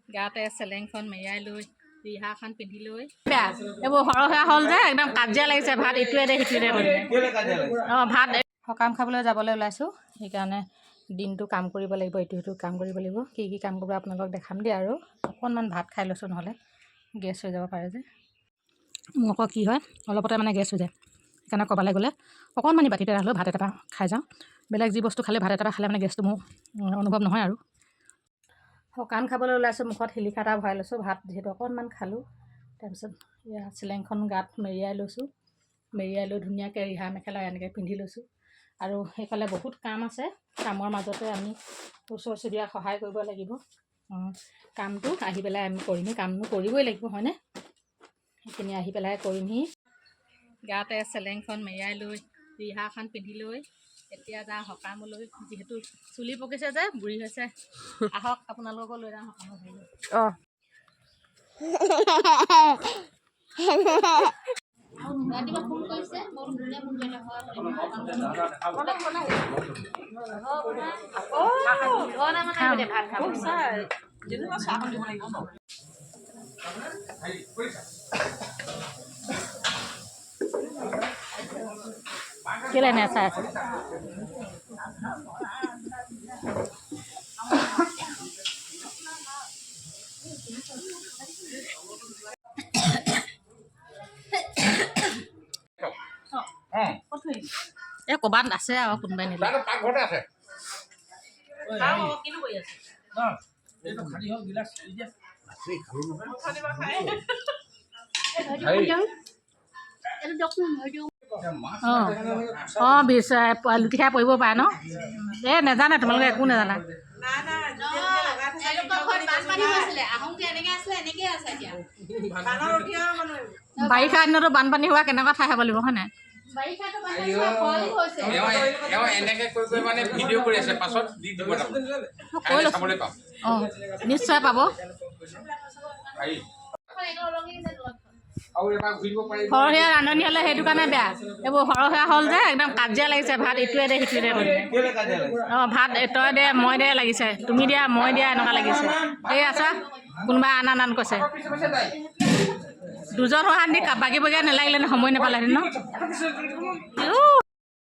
গাতে চেলেংখন মেৰিয়াই লৈ ৰিহাখন পিন্ধি লৈ বেয়া এইবোৰ সৰহীয়া হ'ল যে একদম কাজিয়া লাগিছে ভাত ইটোৱে দে সিটোৱে দে অঁ ভাত সকাম খাবলৈ যাবলৈ ওলাইছোঁ সেইকাৰণে দিনটো কাম কৰিব লাগিব ইটো সিটো কাম কৰিব লাগিব কি কি কাম কৰিব আপোনালোকক দেখাম দেই আৰু অকণমান ভাত খাই লৈছোঁ নহ'লে গেছ হৈ যাব পাৰে যে মোৰ আকৌ কি হয় অলপতে মানে গেছ হৈ যায় সেইকাৰণে ক'ৰবালৈ গ'লে অকণমানি বাতিতে ৰাখিলেও ভাত এটা খাই যাওঁ বেলেগ যি বস্তু খালে ভাত এটা খালে মানে গেছটো মোৰ অনুভৱ নহয় আৰু সকাম খাবলৈ ওলাইছোঁ মুখত শিলিখা এটা ভৰাই লৈছোঁ ভাত যিহেতু অকণমান খালোঁ তাৰপিছত এয়া চিলেংখন গাত মেৰিয়াই লৈছোঁ মেৰিয়াই লৈ ধুনীয়াকৈ ৰিহা মেখেলা এনেকৈ পিন্ধি লৈছোঁ আৰু সেইফালে বহুত কাম আছে কামৰ মাজতে আমি ওচৰ চুবুৰীয়াক সহায় কৰিব লাগিব কামটো আহি পেলাই আমি কৰিমহি কামটো কৰিবই লাগিব হয়নে সেইখিনি আহি পেলাই কৰিমহি গাতে চেলেংখন মেৰিয়াই লৈ ৰিহাখন পিন্ধি লৈ এতিয়া যাওঁ সকামলৈ যিহেতু চুলি পকিছে যে বুঢ়ী হৈছে আহক আপোনালোককো লৈ যাওঁ সকামলৈ অঁ ৰাতিপুৱা ফোন কৰিছে কেলে নে চাই আছে এই ক'ৰবাত আছে আৰু কোনোবাই নিলে পাকঘৰতে আছে অঁ লুটি খাই পৰিব পাৰে ন এই নেজানে তোমালোকে একো নেজানা বাৰিষা দিনতো বানপানী হোৱা কেনেকুৱা ঠাই হ'ব লাগিব হয় নাই অঁ নিশ্চয় পাব সৰহীয়া ৰান্ধনি হ'লে সেইটো কাৰণে বেয়া এইবোৰ সৰহীয়া হ'ল যে একদম কাজিয়া লাগিছে ভাত ইটোৱে দে সিটোৱে দে অঁ ভাত তই দে মই দে লাগিছে তুমি দিয়া মই দিয়া এনেকুৱা লাগিছে এই আছা কোনোবা আন কৈছে দুজন হোৱা বাকী বগীয়া নেলাগিলে সময় নাপালেহেঁতেন ন